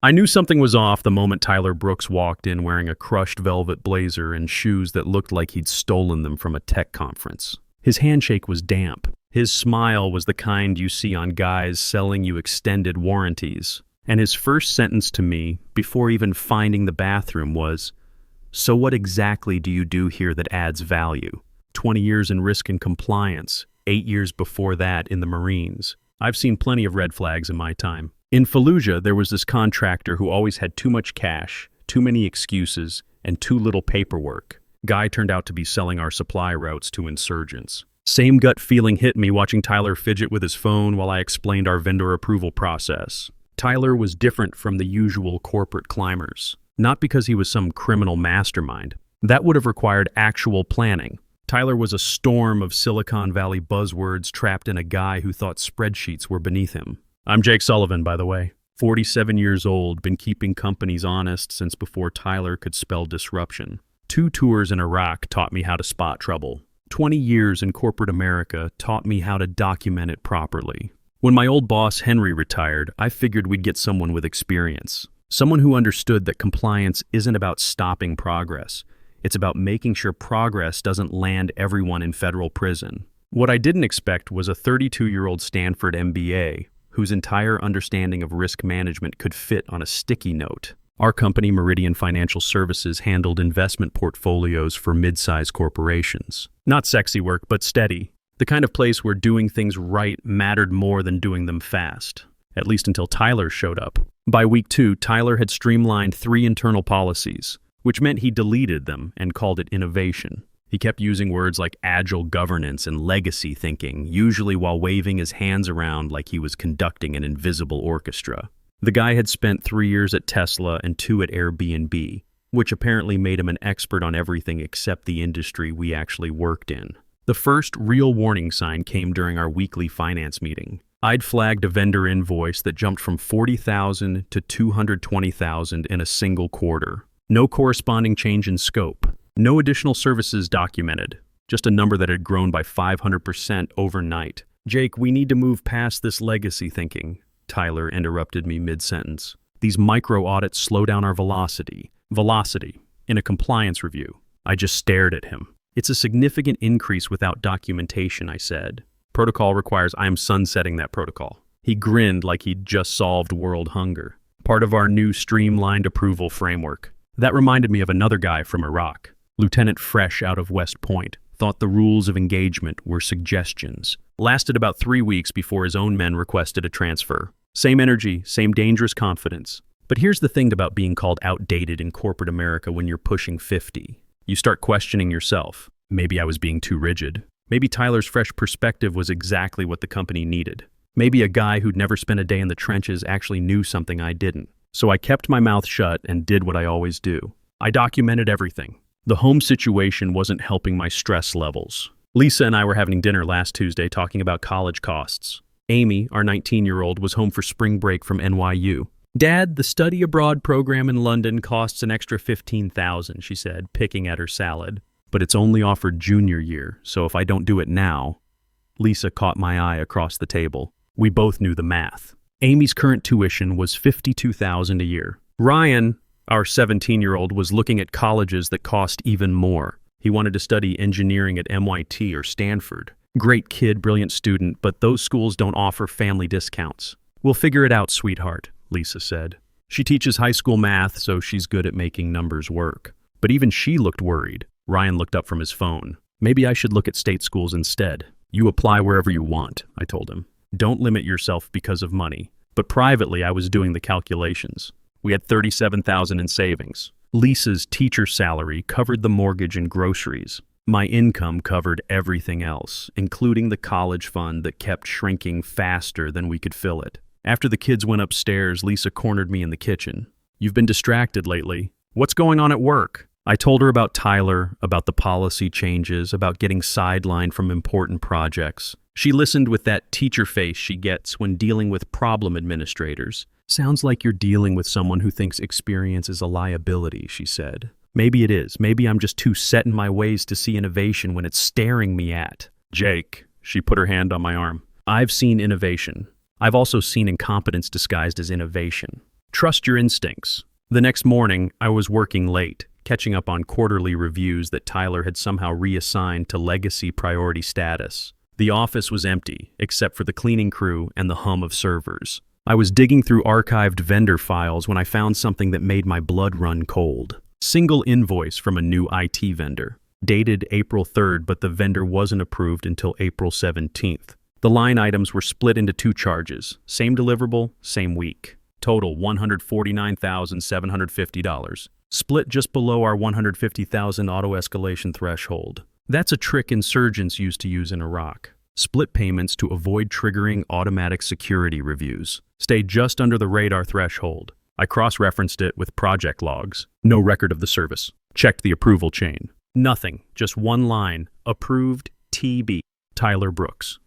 I knew something was off the moment Tyler Brooks walked in wearing a crushed velvet blazer and shoes that looked like he'd stolen them from a tech conference. His handshake was damp. His smile was the kind you see on guys selling you extended warranties. And his first sentence to me, before even finding the bathroom, was, "So what exactly do you do here that adds value?" 20 years in risk and compliance, 8 years before that in the Marines. I've seen plenty of red flags in my time. In Fallujah, there was this contractor who always had too much cash, too many excuses, and too little paperwork. Guy turned out to be selling our supply routes to insurgents. Same gut feeling hit me watching Tyler fidget with his phone while I explained our vendor approval process. Tyler was different from the usual corporate climbers. Not because he was some criminal mastermind. That would have required actual planning. Tyler was a storm of Silicon Valley buzzwords trapped in a guy who thought spreadsheets were beneath him. I'm Jake Sullivan, by the way. 47 years old, been keeping companies honest since before Tyler could spell disruption. 2 tours in Iraq taught me how to spot trouble. 20 years in corporate America taught me how to document it properly. When my old boss Henry retired, I figured we'd get someone with experience. Someone who understood that compliance isn't about stopping progress. It's about making sure progress doesn't land everyone in federal prison. What I didn't expect was a 32-year-old Stanford MBA whose entire understanding of risk management could fit on a sticky note. Our company, Meridian Financial Services, handled investment portfolios for mid-size corporations. Not sexy work, but steady. The kind of place where doing things right mattered more than doing them fast. At least until Tyler showed up. By week 2, Tyler had streamlined 3 internal policies, which meant he deleted them and called it innovation. He kept using words like agile governance and legacy thinking, usually while waving his hands around like he was conducting an invisible orchestra. The guy had spent 3 years at Tesla and 2 at Airbnb, which apparently made him an expert on everything except the industry we actually worked in. The first real warning sign came during our weekly finance meeting. I'd flagged a vendor invoice that jumped from $40,000 to $220,000 in a single quarter. No corresponding change in scope. No additional services documented, just a number that had grown by 500% overnight. "Jake, we need to move past this legacy thinking," Tyler interrupted me mid-sentence. "These micro-audits slow down our velocity." Velocity, in a compliance review. I just stared at him. "It's a significant increase without documentation," I said. "Protocol requires I am sunsetting that protocol." He grinned like he'd just solved world hunger. Part of our new streamlined approval framework. That reminded me of another guy from Iraq. Lieutenant fresh out of West Point, thought the rules of engagement were suggestions. Lasted about 3 weeks before his own men requested a transfer. Same energy, same dangerous confidence. But here's the thing about being called outdated in corporate America when you're pushing 50. You start questioning yourself. Maybe I was being too rigid. Maybe Tyler's fresh perspective was exactly what the company needed. Maybe a guy who'd never spent a day in the trenches actually knew something I didn't. So I kept my mouth shut and did what I always do. I documented everything. The home situation wasn't helping my stress levels. Lisa and I were having dinner last Tuesday talking about college costs. Amy, our 19-year-old, was home for spring break from NYU. "Dad, the study abroad program in London costs an extra $15,000, she said, picking at her salad. "But it's only offered junior year, so if I don't do it now..." Lisa caught my eye across the table. We both knew the math. Amy's current tuition was $52,000 a year. Ryan, our 17-year-old, was looking at colleges that cost even more. He wanted to study engineering at MIT or Stanford. Great kid, brilliant student, but those schools don't offer family discounts. "We'll figure it out, sweetheart," Lisa said. She teaches high school math, so she's good at making numbers work. But even she looked worried. Ryan looked up from his phone. "Maybe I should look at state schools instead." "You apply wherever you want," I told him. "Don't limit yourself because of money." But privately, I was doing the calculations. We had $37,000 in savings. Lisa's teacher salary covered the mortgage and groceries. My income covered everything else, including the college fund that kept shrinking faster than we could fill it. After the kids went upstairs, Lisa cornered me in the kitchen. "You've been distracted lately. What's going on at work?" I told her about Tyler, about the policy changes, about getting sidelined from important projects. She listened with that teacher face she gets when dealing with problem administrators. "Sounds like you're dealing with someone who thinks experience is a liability," she said. "Maybe it is. Maybe I'm just too set in my ways to see innovation when it's staring me at." "Jake," she put her hand on my arm. "I've seen innovation. I've also seen incompetence disguised as innovation. Trust your instincts. The next morning, I was working late, catching up on quarterly reviews that Tyler had somehow reassigned to legacy priority status. The office was empty, except for the cleaning crew and the hum of servers. I was digging through archived vendor files when I found something that made my blood run cold. Single invoice from a new IT vendor. Dated April 3rd, but the vendor wasn't approved until April 17th. The line items were split into two charges. Same deliverable, same week. Total $149,750. Split just below our $150,000 auto-escalation threshold. That's a trick insurgents used to use in Iraq. Split payments to avoid triggering automatic security reviews. Stay just under the radar threshold. I cross-referenced it with project logs. No record of the service. Checked the approval chain. Nothing. Just one line. Approved TB. Tyler Brooks.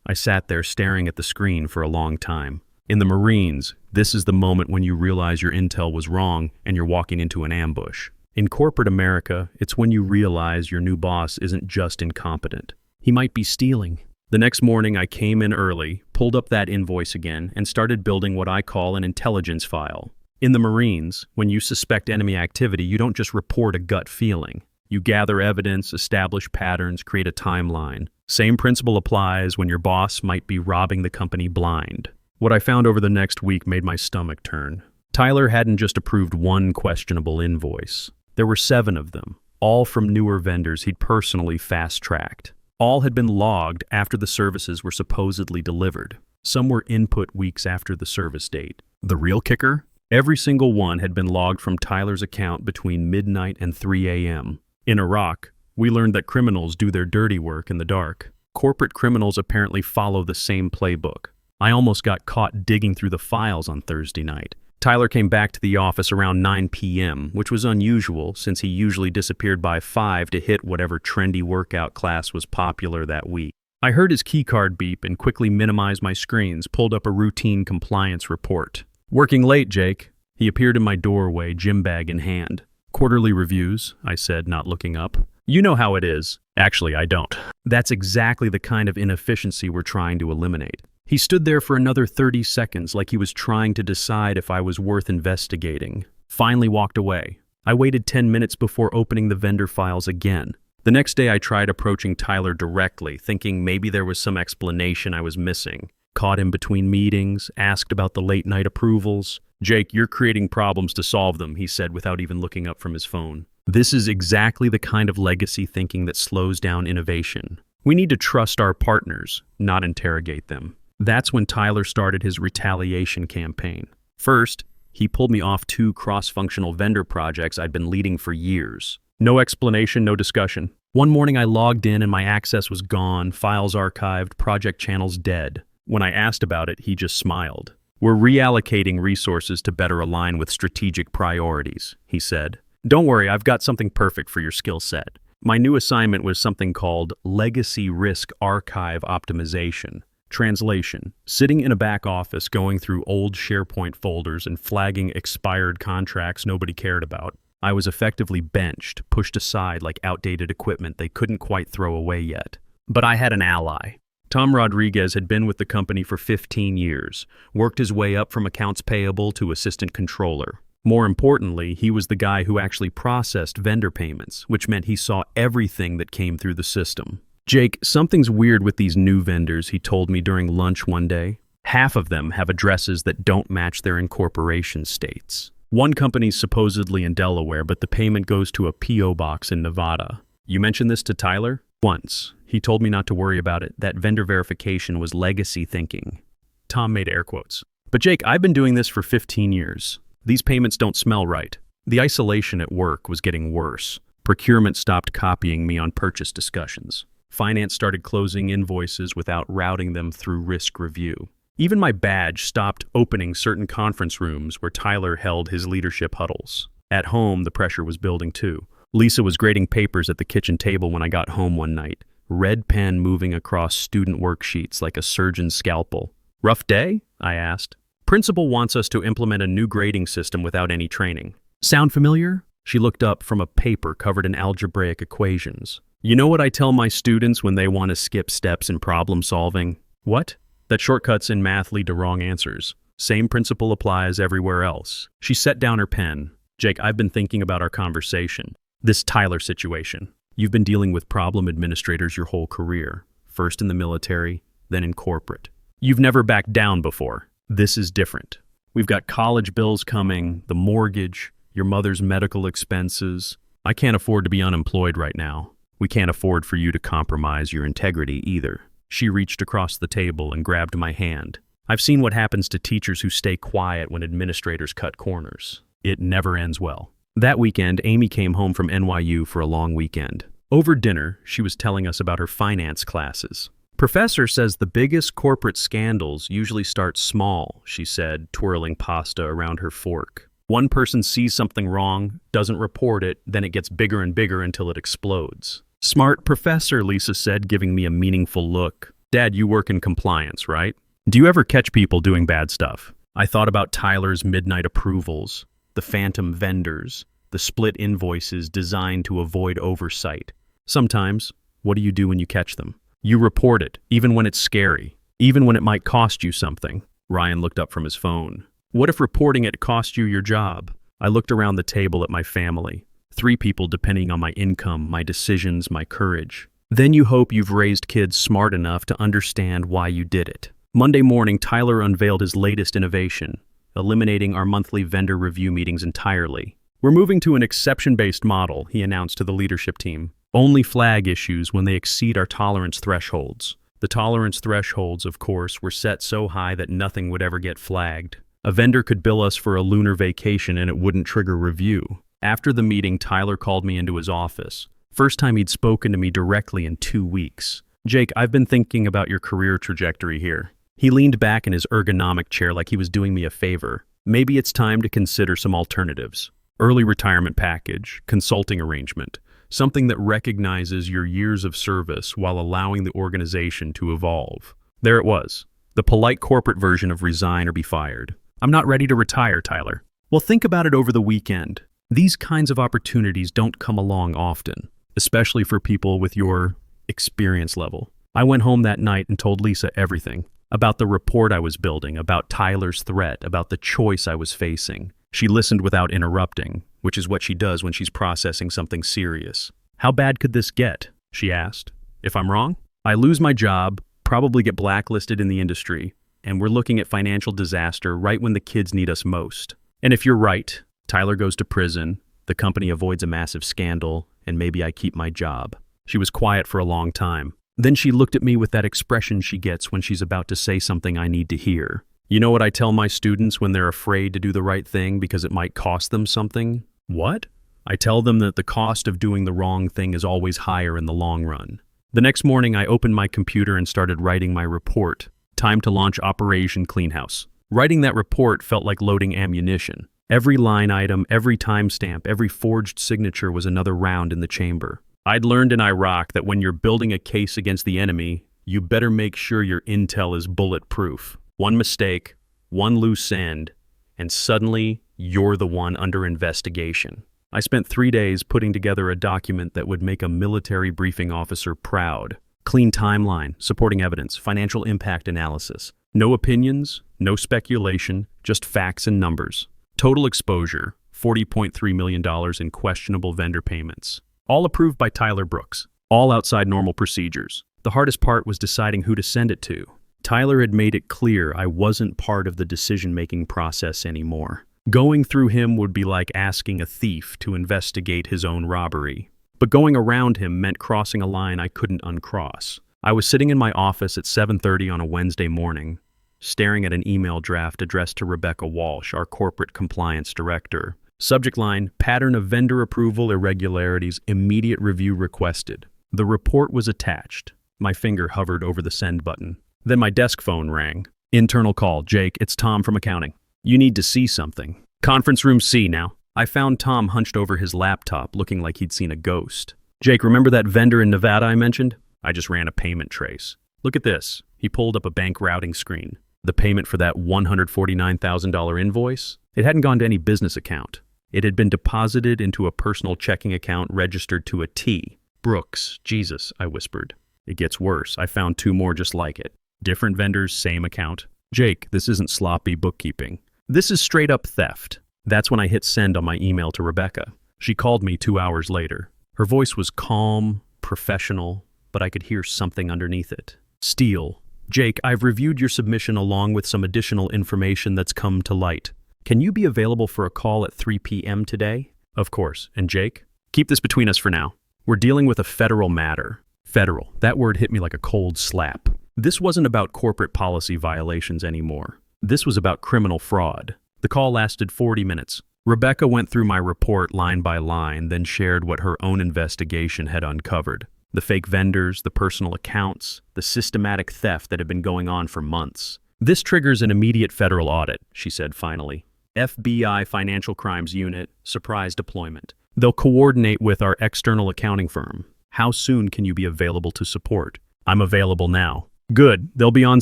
I sat there staring at the screen for a long time. In the Marines, this is the moment when you realize your intel was wrong and you're walking into an ambush. In corporate America, it's when you realize your new boss isn't just incompetent. He might be stealing. The next morning, I came in early, pulled up that invoice again, and started building what I call an intelligence file. In the Marines, when you suspect enemy activity, you don't just report a gut feeling. You gather evidence, establish patterns, create a timeline. Same principle applies when your boss might be robbing the company blind. What I found over the next week made my stomach turn. Tyler hadn't just approved one questionable invoice. There were 7 of them, all from newer vendors he'd personally fast-tracked. All had been logged after the services were supposedly delivered. Some were input weeks after the service date. The real kicker? Every single one had been logged from Tyler's account between midnight and 3 a.m. In Iraq, we learned that criminals do their dirty work in the dark. Corporate criminals apparently follow the same playbook. I almost got caught digging through the files on Thursday night. Tyler came back to the office around 9 p.m., which was unusual since he usually disappeared by 5 to hit whatever trendy workout class was popular that week. I heard his keycard beep and quickly minimized my screens, pulled up a routine compliance report. Working late, Jake. He appeared in my doorway, gym bag in hand. Quarterly reviews, I said, not looking up. You know how it is. Actually, I don't. That's exactly the kind of inefficiency we're trying to eliminate. He stood there for another 30 seconds like he was trying to decide if I was worth investigating. Finally walked away. I waited 10 minutes before opening the vendor files again. The next day I tried approaching Tyler directly, thinking maybe there was some explanation I was missing. Caught him between meetings, asked about the late night approvals. Jake, you're creating problems to solve them, he said without even looking up from his phone. This is exactly the kind of legacy thinking that slows down innovation. We need to trust our partners, not interrogate them. That's when Tyler started his retaliation campaign. First, he pulled me off 2 cross-functional vendor projects I'd been leading for years. No explanation, no discussion. One morning I logged in and my access was gone, files archived, project channels dead. When I asked about it, he just smiled. We're reallocating resources to better align with strategic priorities, he said. Don't worry, I've got something perfect for your skill set. My new assignment was something called Legacy Risk Archive Optimization. Translation: sitting in a back office going through old SharePoint folders and flagging expired contracts nobody cared about. I was effectively benched, pushed aside like outdated equipment they couldn't quite throw away yet. But I had an ally. Tom Rodriguez had been with the company for 15 years, worked his way up from accounts payable to assistant controller. More importantly, he was the guy who actually processed vendor payments, which meant he saw everything that came through the system. Jake, something's weird with these new vendors, he told me during lunch one day. Half of them have addresses that don't match their incorporation states. One company's supposedly in Delaware, but the payment goes to a P.O. box in Nevada. You mentioned this to Tyler? Once. He told me not to worry about it. That vendor verification was legacy thinking. Tom made air quotes. But Jake, I've been doing this for 15 years. These payments don't smell right. The isolation at work was getting worse. Procurement stopped copying me on purchase discussions. Finance started closing invoices without routing them through risk review. Even my badge stopped opening certain conference rooms where Tyler held his leadership huddles. At home, the pressure was building too. Lisa was grading papers at the kitchen table when I got home one night. Red pen moving across student worksheets like a surgeon's scalpel. Rough day? I asked. Principal wants us to implement a new grading system without any training. Sound familiar? She looked up from a paper covered in algebraic equations. You know what I tell my students when they want to skip steps in problem solving? What? That shortcuts in math lead to wrong answers. Same principle applies everywhere else. She set down her pen. Jake, I've been thinking about our conversation. This Tyler situation. You've been dealing with problem administrators your whole career. First in the military, then in corporate. You've never backed down before. This is different. We've got college bills coming, the mortgage, your mother's medical expenses. I can't afford to be unemployed right now. We can't afford for you to compromise your integrity either. She reached across the table and grabbed my hand. I've seen what happens to teachers who stay quiet when administrators cut corners. It never ends well. That weekend, Amy came home from NYU for a long weekend. Over dinner, she was telling us about her finance classes. Professor says the biggest corporate scandals usually start small, she said, twirling pasta around her fork. One person sees something wrong, doesn't report it, then it gets bigger and bigger until it explodes. Smart professor, Lisa said, giving me a meaningful look. Dad, you work in compliance, right? Do you ever catch people doing bad stuff? I thought about Tyler's midnight approvals, the phantom vendors, the split invoices designed to avoid oversight. Sometimes, what do you do when you catch them? You report it, even when it's scary, even when it might cost you something. Ryan looked up from his phone. What if reporting it cost you your job? I looked around the table at my family. 3 people depending on my income, my decisions, my courage. Then you hope you've raised kids smart enough to understand why you did it. Monday morning, Tyler unveiled his latest innovation, eliminating our monthly vendor review meetings entirely. We're moving to an exception-based model, he announced to the leadership team. Only flag issues when they exceed our tolerance thresholds. The tolerance thresholds, of course, were set so high that nothing would ever get flagged. A vendor could bill us for a lunar vacation and it wouldn't trigger review. After the meeting, Tyler called me into his office. First time he'd spoken to me directly in 2 weeks. Jake, I've been thinking about your career trajectory here. He leaned back in his ergonomic chair like he was doing me a favor. Maybe it's time to consider some alternatives. Early retirement package, consulting arrangement, something that recognizes your years of service while allowing the organization to evolve. There it was, the polite corporate version of resign or be fired. I'm not ready to retire, Tyler. Well, think about it over the weekend. These kinds of opportunities don't come along often, especially for people with your experience level. I went home that night and told Lisa everything. About the report I was building, about Tyler's threat, about the choice I was facing. She listened without interrupting, which is what she does when she's processing something serious. How bad could this get? She asked. If I'm wrong, I lose my job, probably get blacklisted in the industry, and we're looking at financial disaster right when the kids need us most. And if you're right, Tyler goes to prison, the company avoids a massive scandal, and maybe I keep my job. She was quiet for a long time. Then she looked at me with that expression she gets when she's about to say something I need to hear. You know what I tell my students when they're afraid to do the right thing because it might cost them something? What? I tell them that the cost of doing the wrong thing is always higher in the long run. The next morning, I opened my computer and started writing my report. Time to launch Operation Cleanhouse. Writing that report felt like loading ammunition. Every line item, every timestamp, every forged signature was another round in the chamber. I'd learned in Iraq that when you're building a case against the enemy, you better make sure your intel is bulletproof. One mistake, one loose end, and suddenly you're the one under investigation. I spent 3 days putting together a document that would make a military briefing officer proud. Clean timeline, supporting evidence, financial impact analysis. No opinions, no speculation, just facts and numbers. Total exposure, $40.3 million in questionable vendor payments. All approved by Tyler Brooks, all outside normal procedures. The hardest part was deciding who to send it to. Tyler had made it clear I wasn't part of the decision-making process anymore. Going through him would be like asking a thief to investigate his own robbery. But going around him meant crossing a line I couldn't uncross. I was sitting in my office at 7:30 on a Wednesday morning, staring at an email draft addressed to Rebecca Walsh, our corporate compliance director. Subject line, pattern of vendor approval irregularities, immediate review requested. The report was attached. My finger hovered over the send button. Then my desk phone rang. Internal call, Jake, it's Tom from accounting. You need to see something. Conference room C now. I found Tom hunched over his laptop, looking like he'd seen a ghost. Jake, remember that vendor in Nevada I mentioned? I just ran a payment trace. Look at this. He pulled up a bank routing screen. The payment for that $149,000 invoice? It hadn't gone to any business account. It had been deposited into a personal checking account registered to a T. Brooks, Jesus, I whispered. It gets worse. I found 2 more just like it. Different vendors, same account. Jake, this isn't sloppy bookkeeping. This is straight up theft. That's when I hit send on my email to Rebecca. She called me 2 hours later. Her voice was calm, professional, but I could hear something underneath it. Steele. Jake, I've reviewed your submission along with some additional information that's come to light. Can you be available for a call at 3 p.m. today? Of course. And Jake? Keep this between us for now. We're dealing with a federal matter. Federal. That word hit me like a cold slap. This wasn't about corporate policy violations anymore. This was about criminal fraud. The call lasted 40 minutes. Rebecca went through my report line by line, then shared what her own investigation had uncovered. The fake vendors, the personal accounts, the systematic theft that had been going on for months. This triggers an immediate federal audit, she said finally. FBI Financial Crimes Unit, surprise deployment. They'll coordinate with our external accounting firm. How soon can you be available to support? I'm available now. Good. They'll be on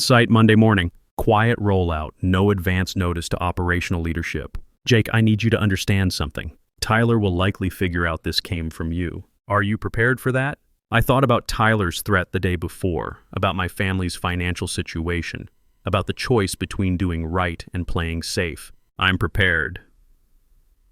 site Monday morning. Quiet rollout, no advance notice to operational leadership. Jake, I need you to understand something. Tyler will likely figure out this came from you. Are you prepared for that? I thought about Tyler's threat the day before, about my family's financial situation, about the choice between doing right and playing safe. I'm prepared.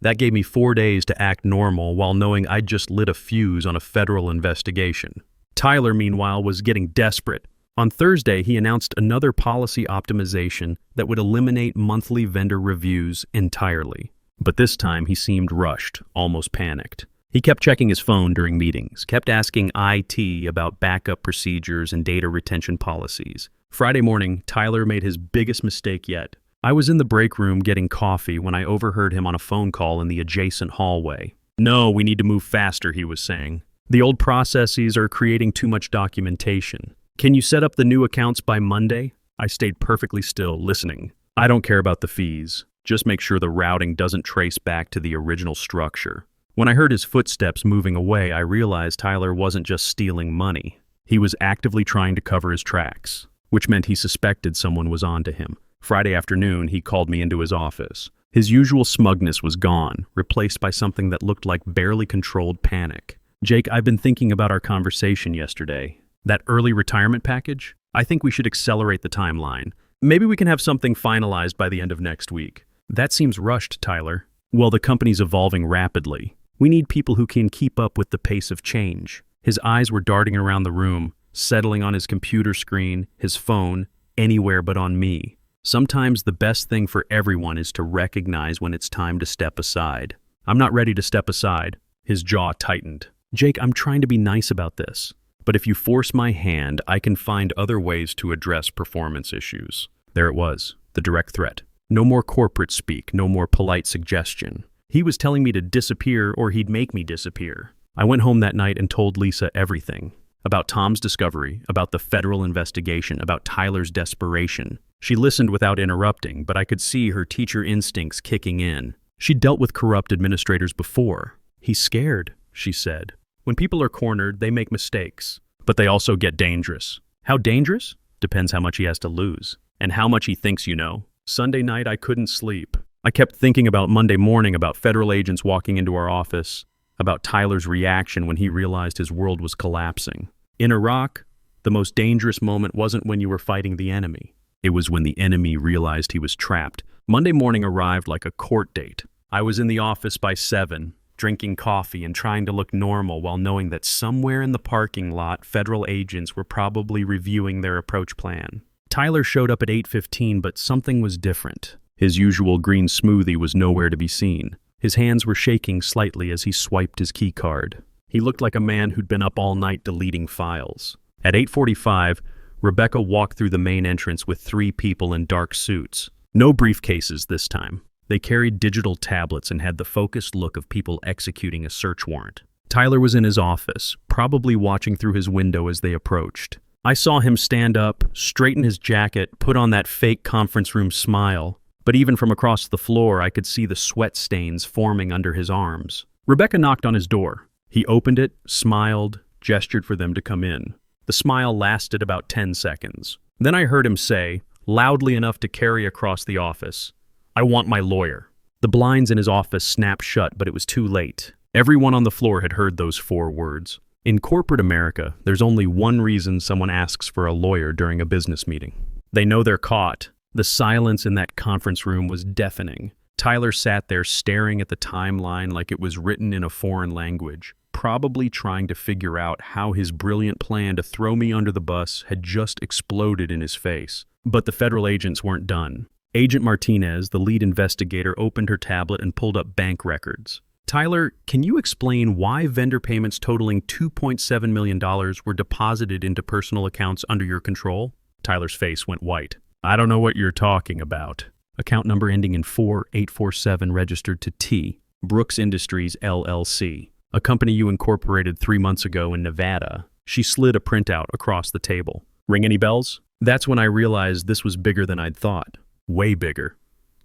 That gave me 4 days to act normal while knowing I'd just lit a fuse on a federal investigation. Tyler, meanwhile, was getting desperate. On Thursday, he announced another policy optimization that would eliminate monthly vendor reviews entirely. But this time, he seemed rushed, almost panicked. He kept checking his phone during meetings, kept asking IT about backup procedures and data retention policies. Friday morning, Tyler made his biggest mistake yet. I was in the break room getting coffee when I overheard him on a phone call in the adjacent hallway. No, we need to move faster, he was saying. The old processes are creating too much documentation. Can you set up the new accounts by Monday? I stayed perfectly still, listening. I don't care about the fees. Just make sure the routing doesn't trace back to the original structure. When I heard his footsteps moving away, I realized Tyler wasn't just stealing money. He was actively trying to cover his tracks, which meant he suspected someone was onto him. Friday afternoon, he called me into his office. His usual smugness was gone, replaced by something that looked like barely controlled panic. Jake, I've been thinking about our conversation yesterday. That early retirement package? I think we should accelerate the timeline. Maybe we can have something finalized by the end of next week. That seems rushed, Tyler. Well, the company's evolving rapidly. We need people who can keep up with the pace of change. His eyes were darting around the room, settling on his computer screen, his phone, anywhere but on me. Sometimes the best thing for everyone is to recognize when it's time to step aside. I'm not ready to step aside. His jaw tightened. Jake, I'm trying to be nice about this. But if you force my hand, I can find other ways to address performance issues. There it was, the direct threat. No more corporate speak, no more polite suggestion. He was telling me to disappear or he'd make me disappear. I went home that night and told Lisa everything. About Tom's discovery, about the federal investigation, about Tyler's desperation. She listened without interrupting, but I could see her teacher instincts kicking in. She'd dealt with corrupt administrators before. He's scared, she said. When people are cornered, they make mistakes, but they also get dangerous. How dangerous? Depends how much he has to lose, and how much he thinks you know. Sunday night, I couldn't sleep. I kept thinking about Monday morning, about federal agents walking into our office, about Tyler's reaction when he realized his world was collapsing. In Iraq, the most dangerous moment wasn't when you were fighting the enemy. It was when the enemy realized he was trapped. Monday morning arrived like a court date. I was in the office by 7. Drinking coffee and trying to look normal while knowing that somewhere in the parking lot, federal agents were probably reviewing their approach plan. Tyler showed up at 8:15, but something was different. His usual green smoothie was nowhere to be seen. His hands were shaking slightly as he swiped his key card. He looked like a man who'd been up all night deleting files. At 8:45, Rebecca walked through the main entrance with 3 people in dark suits. No briefcases this time. They carried digital tablets and had the focused look of people executing a search warrant. Tyler was in his office, probably watching through his window as they approached. I saw him stand up, straighten his jacket, put on that fake conference room smile. But even from across the floor, I could see the sweat stains forming under his arms. Rebecca knocked on his door. He opened it, smiled, gestured for them to come in. The smile lasted about 10 seconds. Then I heard him say, loudly enough to carry across the office, "I want my lawyer." The blinds in his office snapped shut, but it was too late. Everyone on the floor had heard those 4 words. In corporate America, there's only one reason someone asks for a lawyer during a business meeting. They know they're caught. The silence in that conference room was deafening. Tyler sat there staring at the timeline like it was written in a foreign language, probably trying to figure out how his brilliant plan to throw me under the bus had just exploded in his face. But the federal agents weren't done. Agent Martinez, the lead investigator, opened her tablet and pulled up bank records. Tyler, can you explain why vendor payments totaling $2.7 million were deposited into personal accounts under your control? Tyler's face went white. I don't know what you're talking about. Account number ending in 4847 registered to T. Brooks Industries, LLC, a company you incorporated 3 months ago in Nevada. She slid a printout across the table. Ring any bells? That's when I realized this was bigger than I'd thought. Way bigger.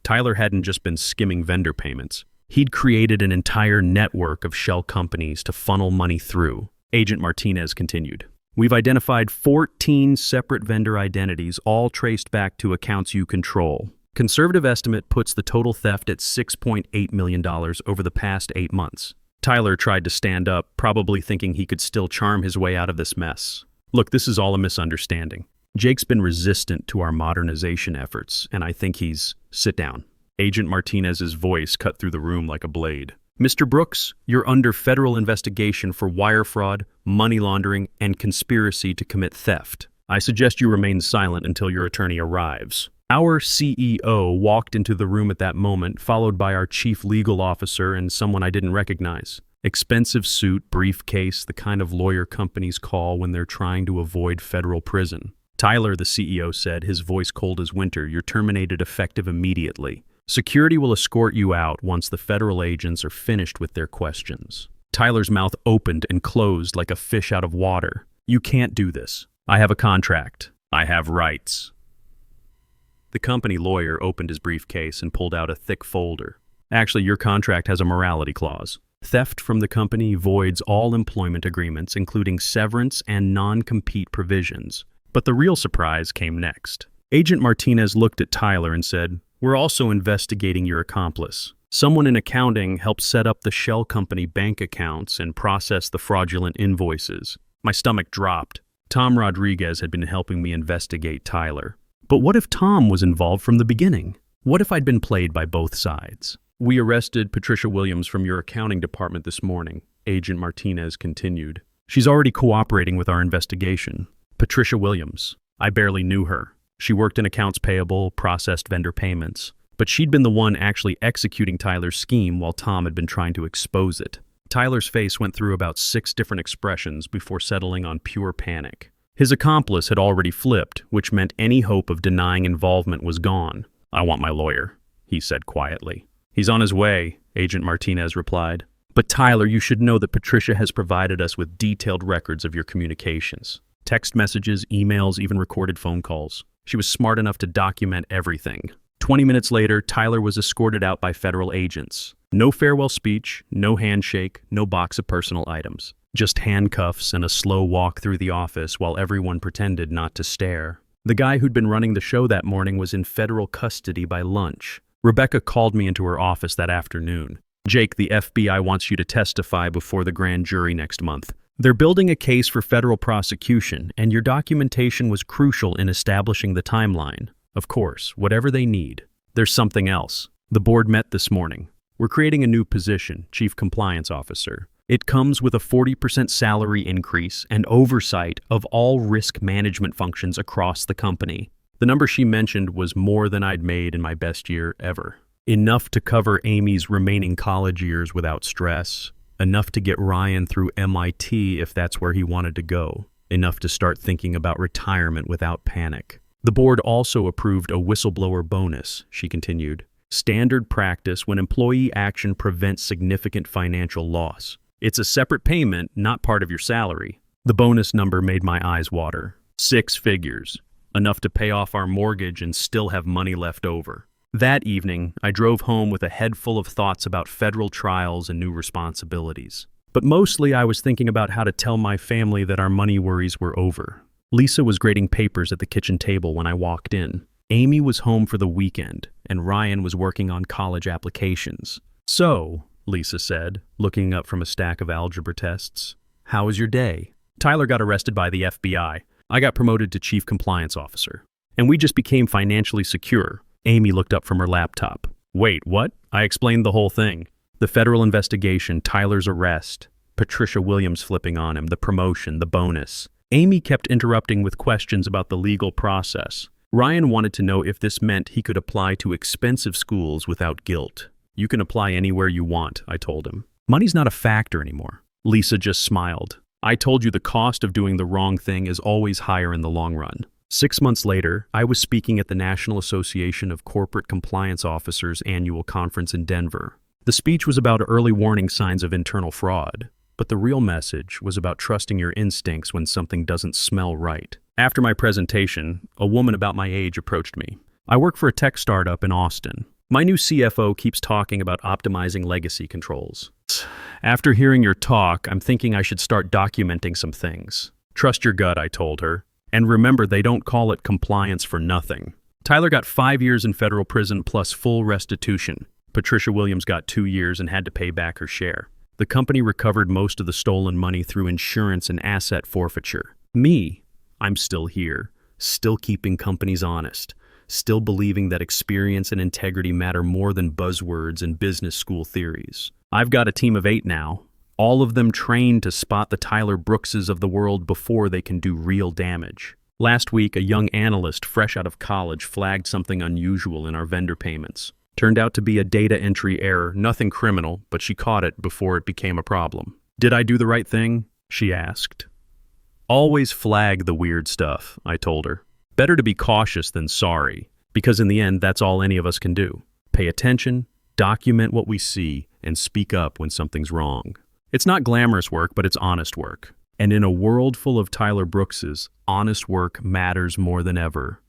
Tyler hadn't just been skimming vendor payments. He'd created an entire network of shell companies to funnel money through. Agent Martinez continued. We've identified 14 separate vendor identities, all traced back to accounts you control. Conservative estimate puts the total theft at $6.8 million over the past 8 months. Tyler tried to stand up, probably thinking he could still charm his way out of this mess. Look, this is all a misunderstanding. Jake's been resistant to our modernization efforts, and I think he's... Sit down. Agent Martinez's voice cut through the room like a blade. Mr. Brooks, you're under federal investigation for wire fraud, money laundering, and conspiracy to commit theft. I suggest you remain silent until your attorney arrives. Our CEO walked into the room at that moment, followed by our chief legal officer and someone I didn't recognize. Expensive suit, briefcase, the kind of lawyer companies call when they're trying to avoid federal prison. Tyler, the CEO said, his voice cold as winter, you're terminated effective immediately. Security will escort you out once the federal agents are finished with their questions. Tyler's mouth opened and closed like a fish out of water. You can't do this. I have a contract. I have rights. The company lawyer opened his briefcase and pulled out a thick folder. Actually, your contract has a morality clause. Theft from the company voids all employment agreements, including severance and non-compete provisions. But the real surprise came next. Agent Martinez looked at Tyler and said, We're also investigating your accomplice. Someone in accounting helped set up the shell company bank accounts and process the fraudulent invoices. My stomach dropped. Tom Rodriguez had been helping me investigate Tyler. But what if Tom was involved from the beginning? What if I'd been played by both sides? We arrested Patricia Williams from your accounting department this morning, Agent Martinez continued. She's already cooperating with our investigation. Patricia Williams. I barely knew her. She worked in accounts payable, processed vendor payments. But she'd been the one actually executing Tyler's scheme while Tom had been trying to expose it. Tyler's face went through about 6 different expressions before settling on pure panic. His accomplice had already flipped, which meant any hope of denying involvement was gone. I want my lawyer, he said quietly. He's on his way, Agent Martinez replied. But Tyler, you should know that Patricia has provided us with detailed records of your communications. Text messages, emails, even recorded phone calls. She was smart enough to document everything. 20 minutes later, Tyler was escorted out by federal agents. No farewell speech, no handshake, no box of personal items. Just handcuffs and a slow walk through the office while everyone pretended not to stare. The guy who'd been running the show that morning was in federal custody by lunch. Rebecca called me into her office that afternoon. Jake, the FBI wants you to testify before the grand jury next month. They're building a case for federal prosecution, and your documentation was crucial in establishing the timeline. Of course, whatever they need. There's something else. The board met this morning. We're creating a new position, Chief Compliance Officer. It comes with a 40% salary increase and oversight of all risk management functions across the company. The number she mentioned was more than I'd made in my best year ever. Enough to cover Amy's remaining college years without stress. Enough to get Ryan through MIT if that's where he wanted to go. Enough to start thinking about retirement without panic. The board also approved a whistleblower bonus, she continued. Standard practice when employee action prevents significant financial loss. It's a separate payment, not part of your salary. The bonus number made my eyes water. 6 figures. Enough to pay off our mortgage and still have money left over. That evening, I drove home with a head full of thoughts about federal trials and new responsibilities. But mostly I was thinking about how to tell my family that our money worries were over. Lisa was grading papers at the kitchen table when I walked in. Amy was home for the weekend, and Ryan was working on college applications. So, Lisa said, looking up from a stack of algebra tests, how was your day? Tyler got arrested by the FBI. I got promoted to Chief Compliance Officer. And we just became financially secure. Amy looked up from her laptop. Wait, what? I explained the whole thing. The federal investigation, Tyler's arrest, Patricia Williams flipping on him, the promotion, the bonus. Amy kept interrupting with questions about the legal process. Ryan wanted to know if this meant he could apply to expensive schools without guilt. You can apply anywhere you want, I told him. Money's not a factor anymore. Lisa just smiled. I told you the cost of doing the wrong thing is always higher in the long run. 6 months later, I was speaking at the National Association of Corporate Compliance Officers annual conference in Denver. The speech was about early warning signs of internal fraud, but the real message was about trusting your instincts when something doesn't smell right. After my presentation, a woman about my age approached me. I work for a tech startup in Austin. My new CFO keeps talking about optimizing legacy controls. After hearing your talk, I'm thinking I should start documenting some things. Trust your gut, I told her. And remember, they don't call it compliance for nothing. Tyler got 5 years in federal prison plus full restitution. Patricia Williams got 2 years and had to pay back her share. The company recovered most of the stolen money through insurance and asset forfeiture. Me, I'm still here, still keeping companies honest, still believing that experience and integrity matter more than buzzwords and business school theories. I've got a team of 8 now, all of them trained to spot the Tyler Brookses of the world before they can do real damage. Last week, a young analyst fresh out of college flagged something unusual in our vendor payments. Turned out to be a data entry error, nothing criminal, but she caught it before it became a problem. Did I do the right thing? She asked. Always flag the weird stuff, I told her. Better to be cautious than sorry, because in the end, that's all any of us can do. Pay attention, document what we see, and speak up when something's wrong. It's not glamorous work, but it's honest work. And in a world full of Tyler Brookses, honest work matters more than ever.